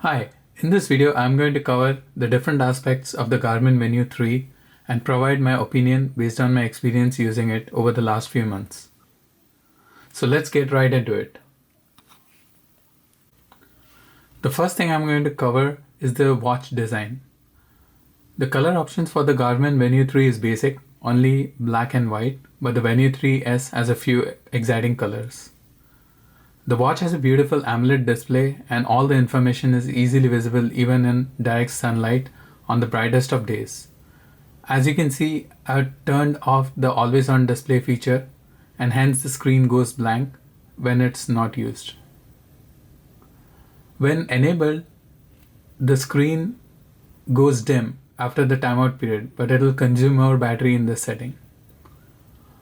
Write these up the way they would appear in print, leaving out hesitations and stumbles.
Hi, in this video I'm going to cover the different aspects of the Garmin Venu 3 and provide my opinion based on my experience using it over the last few months. So let's get right into it. The first thing I'm going to cover is the watch design. The color options for the Garmin Venu 3 is basic, only black and white, but the Venu 3S has a few exciting colors. The watch has a beautiful AMOLED display and all the information is easily visible even in direct sunlight on the brightest of days. As you can see, I've turned off the always on display feature and hence the screen goes blank when it's not used. When enabled, the screen goes dim after the timeout period, but it will consume more battery in this setting.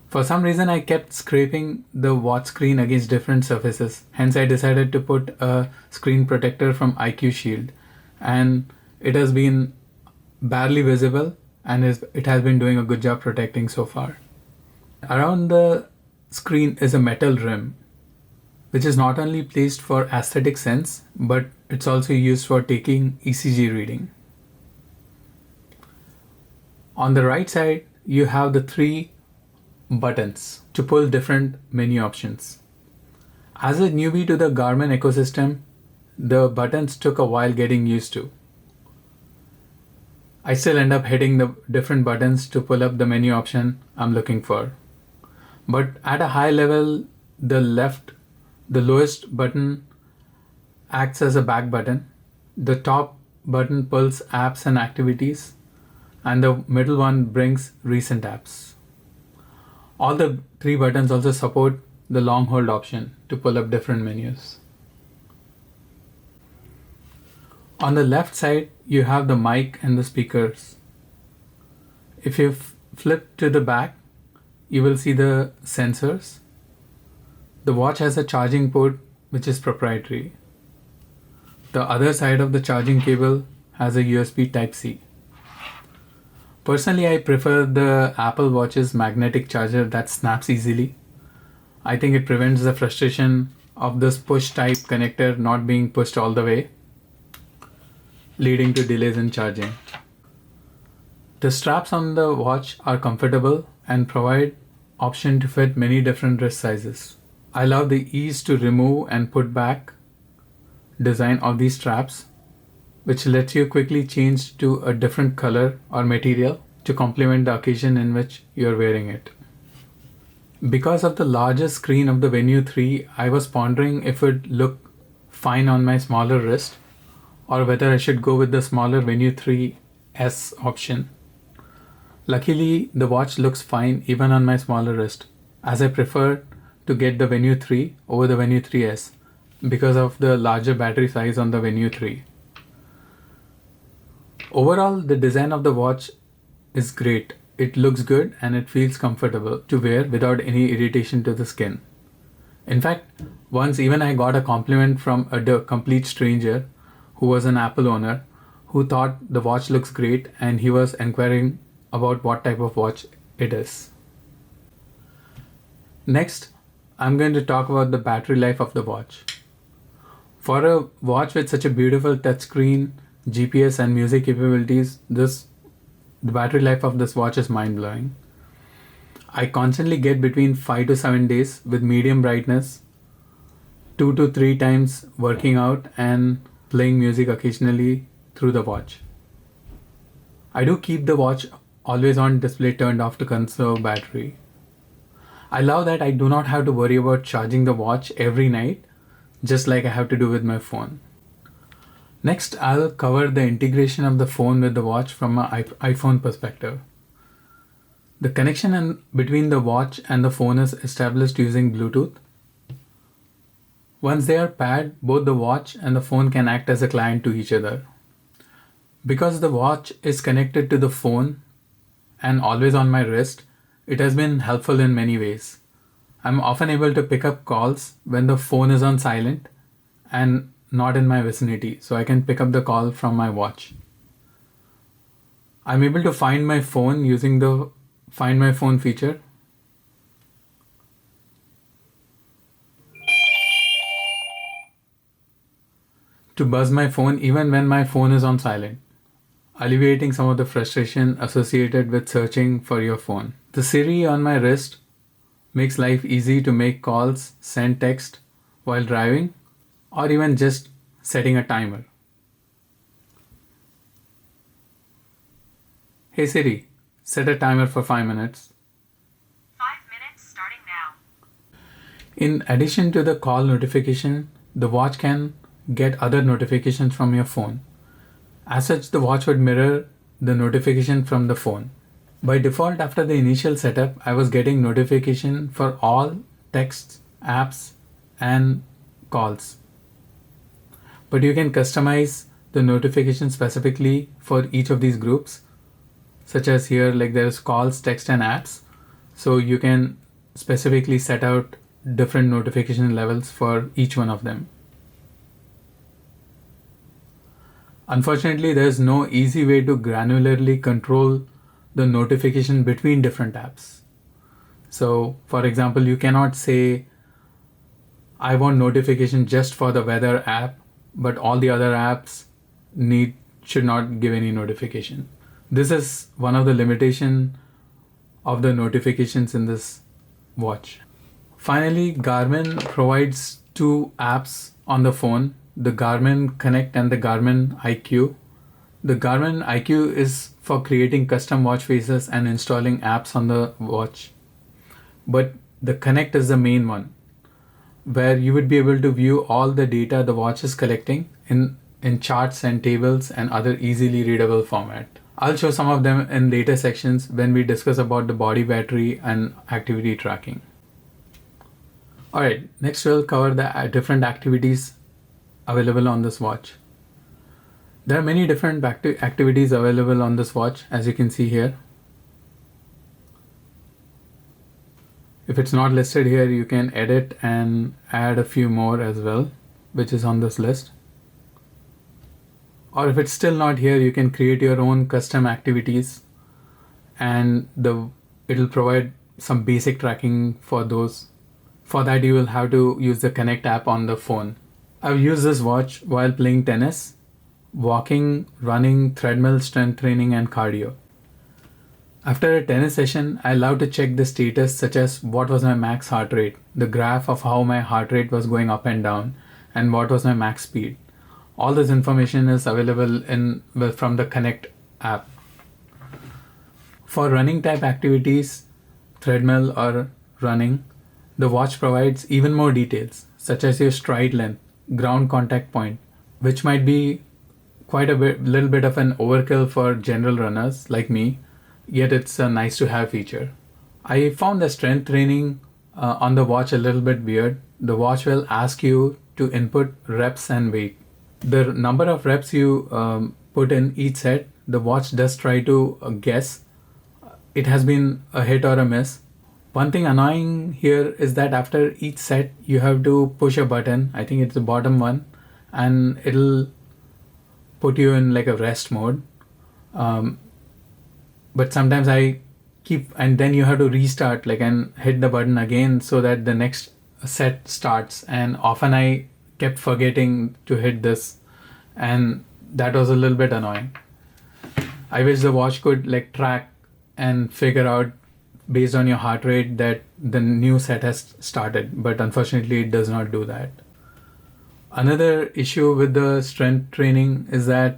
For some reason, I kept scraping the watch screen against different surfaces. Hence, I decided to put a screen protector from IQ Shield, and it has been barely visible and it has been doing a good job protecting so far. Around the screen is a metal rim, which is not only placed for aesthetic sense, but it's also used for taking ECG reading. On the right side, you have the three buttons to pull different menu options. As a newbie to the Garmin ecosystem, the buttons took a while getting used to. I still end up hitting the different buttons to pull up the menu option I'm looking for. But at a high level, the lowest button acts as a back button. The top button pulls apps and activities, and the middle one brings recent apps. All the three buttons also support the long hold option to pull up different menus. On the left side, you have the mic and the speakers. If you flip to the back, you will see the sensors. The watch has a charging port which is proprietary. The other side of the charging cable has a USB Type-C. Personally, I prefer the Apple Watch's magnetic charger that snaps easily. I think it prevents the frustration of this push type connector not being pushed all the way, leading to delays in charging. The straps on the watch are comfortable and provide option to fit many different wrist sizes. I love the ease to remove and put back design of these straps, which lets you quickly change to a different color or material to complement the occasion in which you're wearing it. Because of the larger screen of the Venu 3, I was pondering if it would look fine on my smaller wrist or whether I should go with the smaller Venu 3S option. Luckily, the watch looks fine even on my smaller wrist, as I prefer to get the Venu 3 over the Venu 3S because of the larger battery size on the Venu 3. Overall, the design of the watch is great. It looks good and it feels comfortable to wear without any irritation to the skin. In fact, once even I got a compliment from a complete stranger who was an Apple owner who thought the watch looks great and he was inquiring about what type of watch it is. Next, I'm going to talk about the battery life of the watch. For a watch with such a beautiful touchscreen, GPS and music capabilities, the battery life of this watch is mind-blowing. I constantly get between 5 to 7 days with medium brightness, 2 to 3 times working out and playing music occasionally through the watch. I do keep the watch always on display turned off to conserve battery. I love that I do not have to worry about charging the watch every night, just like I have to do with my phone. Next, I'll cover the integration of the phone with the watch from an iPhone perspective. The connection between the watch and the phone is established using Bluetooth. Once they are paired, both the watch and the phone can act as a client to each other. Because the watch is connected to the phone and always on my wrist, it has been helpful in many ways. I'm often able to pick up calls when the phone is on silent and not in my vicinity, so I can pick up the call from my watch. I'm able to find my phone using the Find My Phone feature. to buzz my phone even when my phone is on silent, alleviating some of the frustration associated with searching for your phone. The Siri on my wrist makes life easy to make calls, send text while driving, or even just setting a timer. Hey Siri, set a timer for 5 minutes. 5 minutes starting now. In addition to the call notification, the watch can get other notifications from your phone. As such, the watch would mirror the notification from the phone. By default, after the initial setup, I was getting notification for all texts, apps, and calls. But you can customize the notification specifically for each of these groups, such as here, like there's calls, text, and apps. So you can specifically set out different notification levels for each one of them. Unfortunately, there's no easy way to granularly control the notification between different apps. So, for example, you cannot say, I want notification just for the weather app, but all the other apps should not give any notification. This is one of the limitations of the notifications in this watch. Finally, Garmin provides two apps on the phone, the Garmin Connect and the Garmin IQ. The Garmin IQ is for creating custom watch faces and installing apps on the watch. But the Connect is the main one, where you would be able to view all the data the watch is collecting in charts and tables and other easily readable format. I'll show some of them in later sections when we discuss about the body battery and activity tracking. Alright, next we'll cover the different activities available on this watch. There are many different activities available on this watch, as you can see here. If it's not listed here, you can edit and add a few more as well, which is on this list. Or if it's still not here, you can create your own custom activities, and it'll provide some basic tracking for those. For that, you will have to use the Connect app on the phone. I've used this watch while playing tennis, walking, running, treadmill, strength training, and cardio. After a tennis session, I love to check the status, such as what was my max heart rate, the graph of how my heart rate was going up and down, and what was my max speed. All this information is available from the Connect app. For running type activities, treadmill or running, the watch provides even more details, such as your stride length, ground contact point, which might be little bit of an overkill for general runners like me, yet it's a nice to have feature. I found the strength training on the watch a little bit weird. The watch will ask you to input reps and weight. The number of reps you put in each set, the watch does try to guess. It has been a hit or a miss. One thing annoying here is that after each set, you have to push a button. I think it's the bottom one, and it'll put you in like a rest mode. But sometimes and then you have to restart and hit the button again so that the next set starts. And often I kept forgetting to hit this, and that was a little bit annoying. I wish the watch could track and figure out based on your heart rate that the new set has started, but unfortunately it does not do that. Another issue with the strength training is that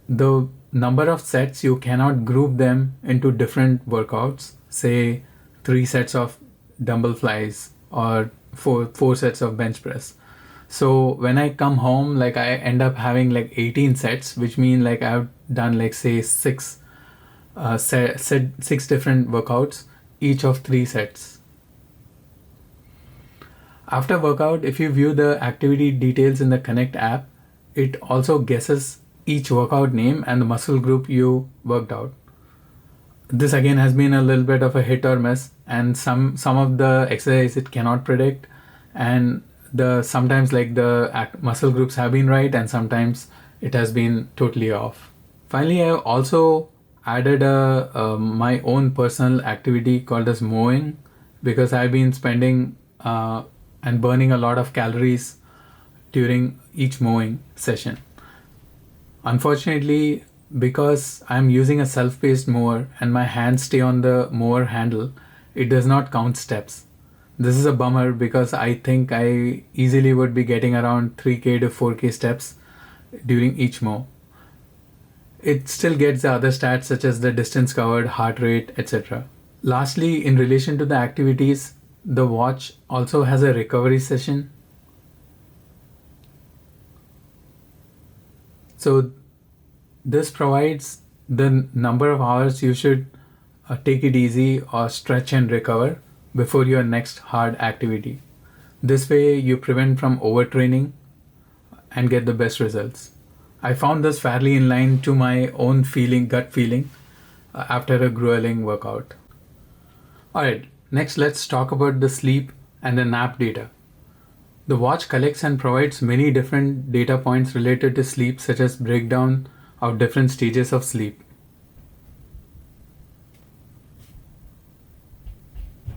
the number of sets, you cannot group them into different workouts, say 3 sets of dumbbell flies or 4 sets of bench press. So when I come home, I end up having 18 sets, which mean I've done say 6 different workouts, each of 3 sets. After workout, if you view the activity details in the Connect app, it also guesses each workout name and the muscle group you worked out. This again has been a little bit of a hit or miss, and some of the exercise it cannot predict, and sometimes the muscle groups have been right and sometimes it has been totally off. Finally, I also added my own personal activity called as mowing, because I've been spending and burning a lot of calories during each mowing session. Unfortunately, because I'm using a self-paced mower and my hands stay on the mower handle, it does not count steps. This is a bummer because I think I easily would be getting around 3k to 4k steps during each mow. It still gets the other stats such as the distance covered, heart rate, etc. Lastly, in relation to the activities, the watch also has a recovery session. So this provides the number of hours you should take it easy or stretch and recover before your next hard activity. This way you prevent from overtraining and get the best results. I found this fairly in line to my own gut feeling after a grueling workout. Alright, next let's talk about the sleep and the nap data. The watch collects and provides many different data points related to sleep, such as breakdown of different stages of sleep.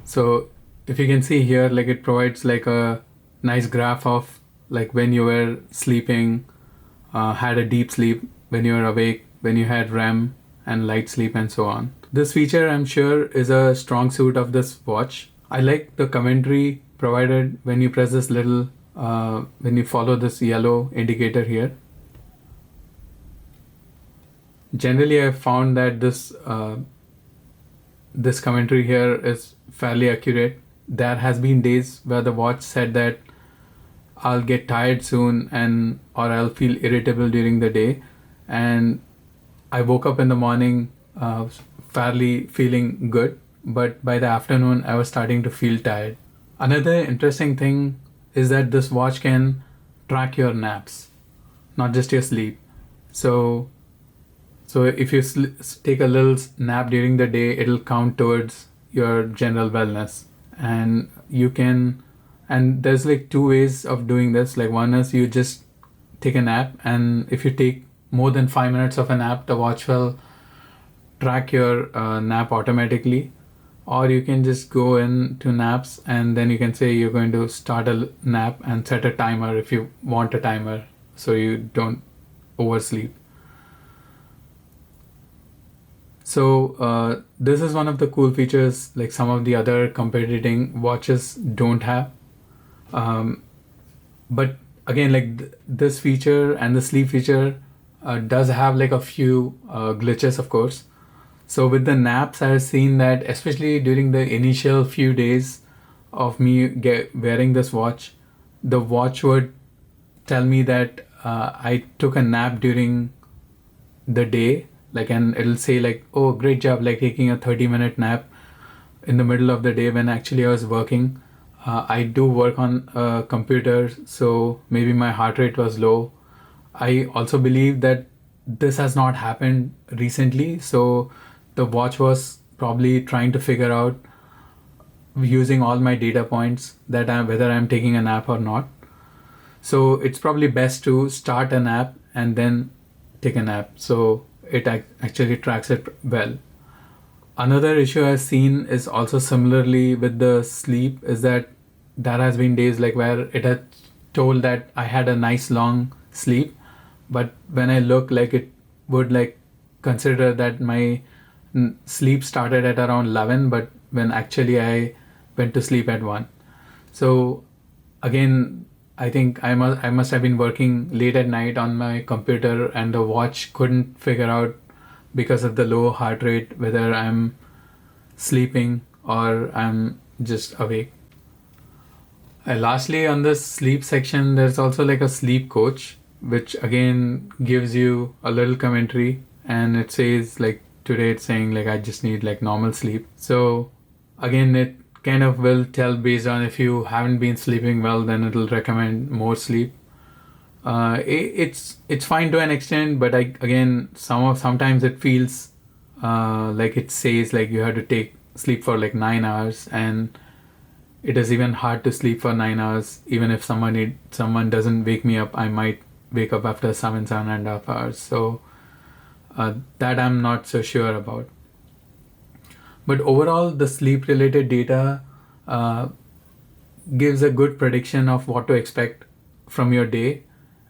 So if you can see here, like it provides like a nice graph of like when you were sleeping, had a deep sleep, when you were awake, when you had REM and light sleep, and so on. This feature, I'm sure, is a strong suit of this watch. I like the commentary provided when you press this little, when you follow this yellow indicator here. Generally, I've found that this commentary here is fairly accurate. There has been days where the watch said that I'll get tired soon or I'll feel irritable during the day, and I woke up in the morning fairly feeling good, but by the afternoon I was starting to feel tired. Another interesting thing is that this watch can track your naps, not just your sleep. So if you take a little nap during the day, it'll count towards your general wellness. And there's like two ways of doing this. Like one is you just take a nap, and if you take more than 5 minutes of a nap, the watch will track your nap automatically. Or you can just go into naps and then you can say you're going to start a nap and set a timer if you want a timer so you don't oversleep. So this is one of the cool features like some of the other competing watches don't have. But again, like this feature and the sleep feature does have like a few glitches, of course. So with the naps, I've seen that especially during the initial few days of me wearing this watch, the watch would tell me that I took a nap during the day, like, and it'll say like, oh, great job, like taking a 30-minute nap in the middle of the day when actually I was working. I do work on a computer, so maybe my heart rate was low. I also believe that this has not happened recently, so the watch was probably trying to figure out using all my data points that whether I'm taking a nap or not. So it's probably best to start a nap and then take a nap, so it actually tracks it well. Another issue I've seen is also similarly with the sleep is that there has been days like where it had told that I had a nice long sleep, but when I look, like it would like consider that my sleep started at around 11, but when actually I went to sleep at 1. So again, I think I must have been working late at night on my computer, and the watch couldn't figure out, because of the low heart rate, whether I'm sleeping or I'm just awake. Lastly, on this sleep section, there's also like a sleep coach, which again gives you a little commentary, and it says like today it's saying like I just need like normal sleep. So again, it kind of will tell based on if you haven't been sleeping well, then it'll recommend more sleep. It's fine to an extent, but again sometimes it feels like it says like you have to sleep for like 9 hours, and it is even hard to sleep for 9 hours. Even if someone doesn't wake me up, I might wake up after 7.5 hours. So that I'm not so sure about. But overall, the sleep related data gives a good prediction of what to expect from your day,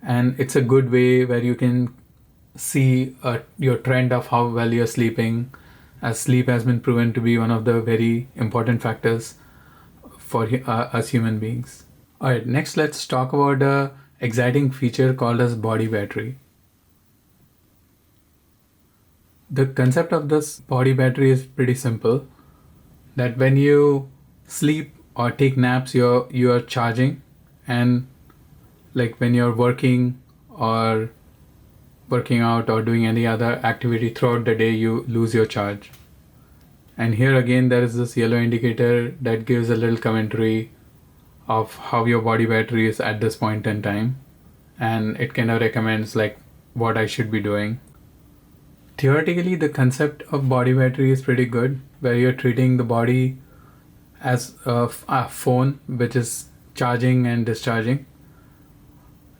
and it's a good way where you can see your trend of how well you're sleeping, as sleep has been proven to be one of the very important factors for us human beings. All right, next let's talk about a exciting feature called as body battery. The concept of this body battery is pretty simple, that when you sleep or take naps, you're charging, and like when you're working or working out or doing any other activity throughout the day, you lose your charge. And here again there is this yellow indicator that gives a little commentary of how your body battery is at this point in time, and it kind of recommends like what I should be doing. Theoretically, the concept of body battery is pretty good, where you're treating the body as a phone which is charging and discharging.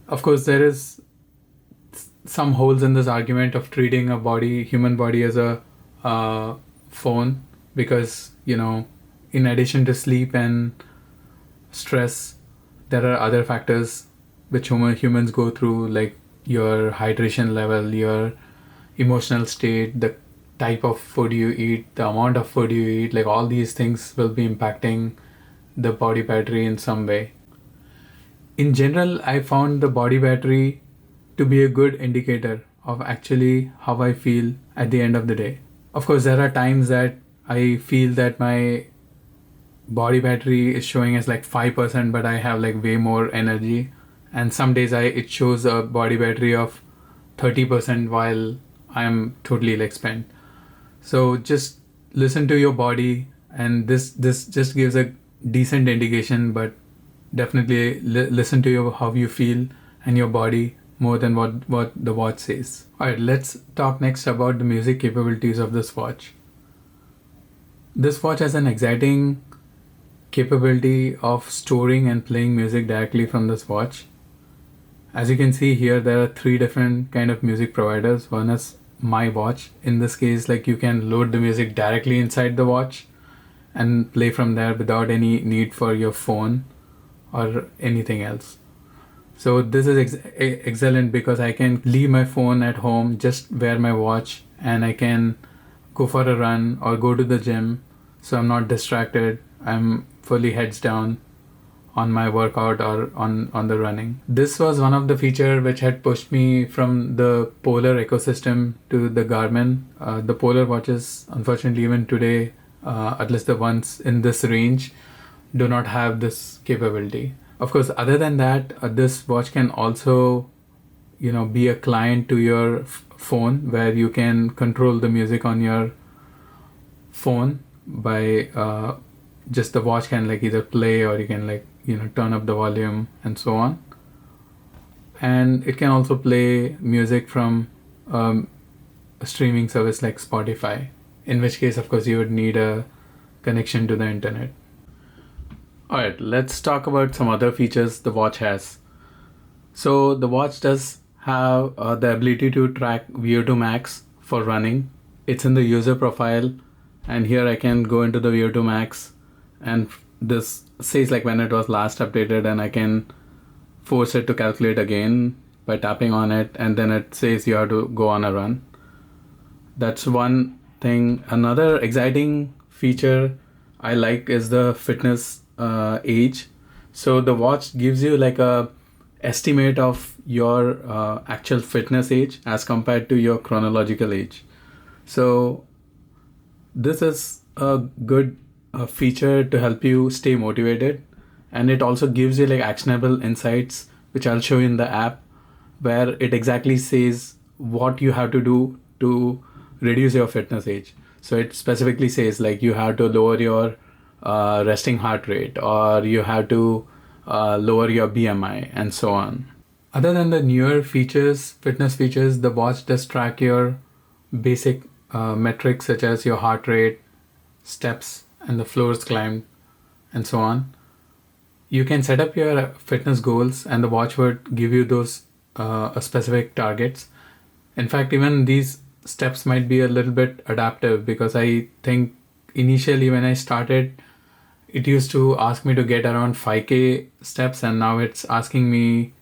Of course, there is some holes in this argument of treating a human body as a phone, because in addition to sleep and stress, there are other factors which humans go through, like your hydration level, your emotional state, the type of food you eat, the amount of food you eat, like all these things will be impacting the body battery in some way. In general, I found the body battery to be a good indicator of actually how I feel at the end of the day. Of course, there are times that I feel that my body battery is showing as like 5%, but I have like way more energy. And some days it shows a body battery of 30% while I'm totally like spent. So just listen to your body, and this just gives a decent indication, but definitely listen to how you feel and your body more than what the watch says. Alright, let's talk next about the music capabilities of this watch. This watch has an exciting capability of storing and playing music directly from this watch. As you can see here, there are 3 different kind of music providers. One is my watch. In this case, like you can load the music directly inside the watch and play from there without any need for your phone or anything else. So this is excellent because I can leave my phone at home, just wear my watch, and I can go for a run or go to the gym, so I'm not distracted. I'm fully heads down on my workout or on the running. This was one of the features which had pushed me from the Polar ecosystem to the Garmin. The Polar watches, unfortunately, even today, at least the ones in this range, do not have this capability. Of course, other than that, this watch can also, be a client to your phone, where you can control the music on your phone by just the watch can like either play, or you can like turn up the volume and so on. And it can also play music from a streaming service like Spotify, in which case of course you would need a connection to the internet. Alright, let's talk about some other features the watch has. So the watch does have the ability to track VO2 max for running. It's in the user profile, and here I can go into the VO2 max, and this says like when it was last updated, and I can force it to calculate again by tapping on it, and then it says you have to go on a run. That's one thing. Another exciting feature I like is the fitness age. So the watch gives you like a estimate of your actual fitness age as compared to your chronological age. So this is a good feature to help you stay motivated, and it also gives you like actionable insights, which I'll show you in the app, where it exactly says what you have to do to reduce your fitness age. So it specifically says like you have to lower your resting heart rate, or you have to lower your BMI, and so on. Other than the newer fitness features, the watch does track your basic metrics such as your heart rate, steps, and the floors climbed, and so on. You can set up your fitness goals, and the watch would give you those specific targets. In fact, even these steps might be a little bit adaptive, because I think initially when I started, it used to ask me to get around 5k steps, and now it's asking me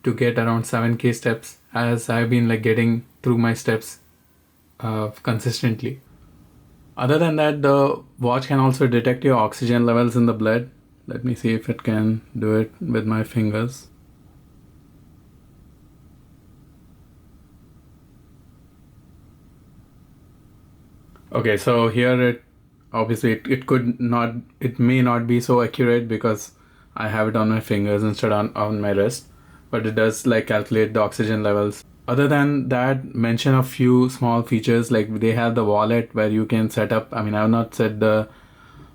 to get around 7k steps, as I've been like getting through my steps consistently. Other than that, the watch can also detect your oxygen levels in the blood. Let me see if it can do it with my fingers. Okay, so here it may not be so accurate because I have it on my fingers instead on my wrist, but it does like calculate the oxygen levels. Other than that, mention a few small features, like they have the wallet where you can set up. I mean, I have not set the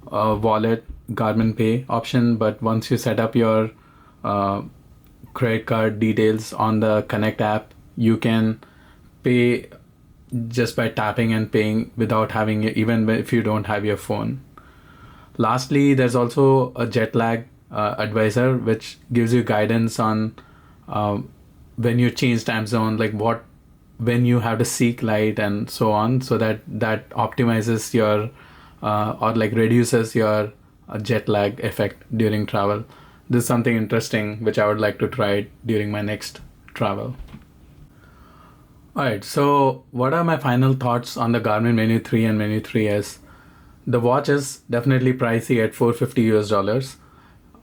wallet Garmin Pay option, but once you set up your credit card details on the Connect app, you can pay just by tapping and paying without having even if you don't have your phone. Lastly, there's also a jet lag advisor, which gives you guidance on when you change time zone, like when you have to seek light and so on, so that optimizes your or like reduces your jet lag effect during travel. This is something interesting which I would like to try during my next travel. Alright, so what are my final thoughts on the Garmin Venu 3 and Venu 3S? The watch is definitely pricey at $450,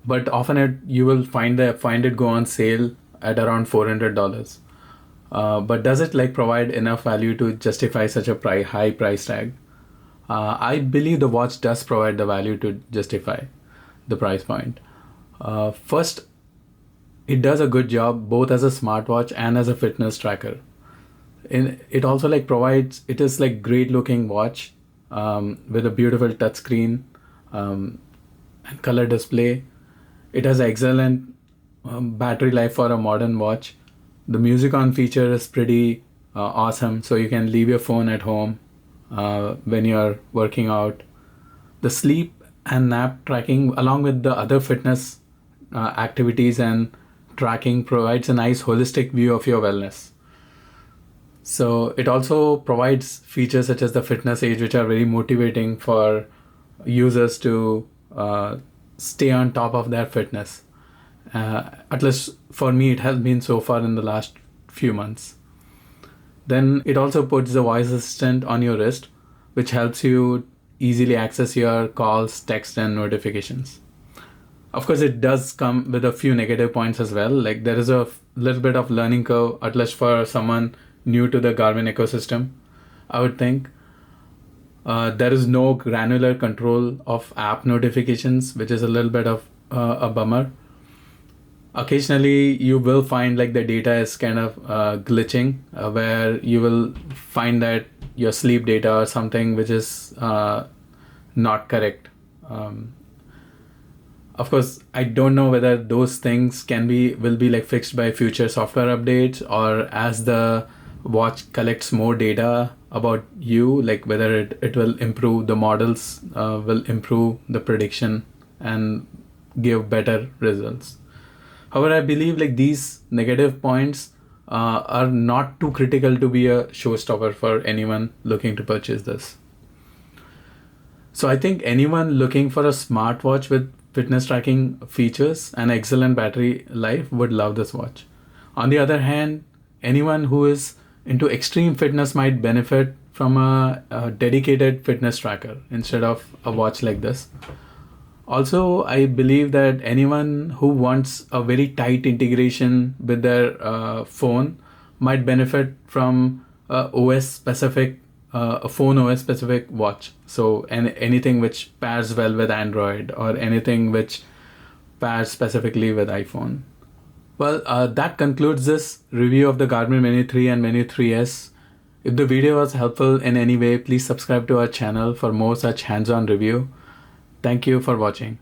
but often you will find it go on sale at around $400. But does it like provide enough value to justify such a high price tag? I believe the watch does provide the value to justify the price point. First, it does a good job both as a smartwatch and as a fitness tracker. It also like provides, it is like great looking watch with a beautiful touchscreen and color display. It has excellent battery life for a modern watch. The music on feature is pretty awesome, so you can leave your phone at home when you're working out. The sleep and nap tracking along with the other fitness activities and tracking provides a nice holistic view of your wellness. So it also provides features such as the fitness age, which are very motivating for users to stay on top of their fitness. At least for me, it has been so far in the last few months. Then it also puts the voice assistant on your wrist, which helps you easily access your calls, text, and notifications. Of course, it does come with a few negative points as well. Like there is a little bit of learning curve, at least for someone new to the Garmin ecosystem, I would think. There is no granular control of app notifications, which is a little bit of a bummer. Occasionally, you will find like the data is kind of glitching, where you will find that your sleep data or something which is not correct. Of course, I don't know whether those things will be like fixed by future software updates, or as the watch collects more data about you, like whether it will improve the models, will improve the prediction and give better results. However, I believe like these negative points are not too critical to be a showstopper for anyone looking to purchase this. So I think anyone looking for a smartwatch with fitness tracking features and excellent battery life would love this watch. On the other hand, anyone who is into extreme fitness might benefit from a dedicated fitness tracker instead of a watch like this. Also, I believe that anyone who wants a very tight integration with their phone might benefit from a phone OS specific watch. So anything which pairs well with Android, or anything which pairs specifically with iPhone. Well, that concludes this review of the Garmin Venu 3 and Venu 3S. If the video was helpful in any way, please subscribe to our channel for more such hands-on review. Thank you for watching.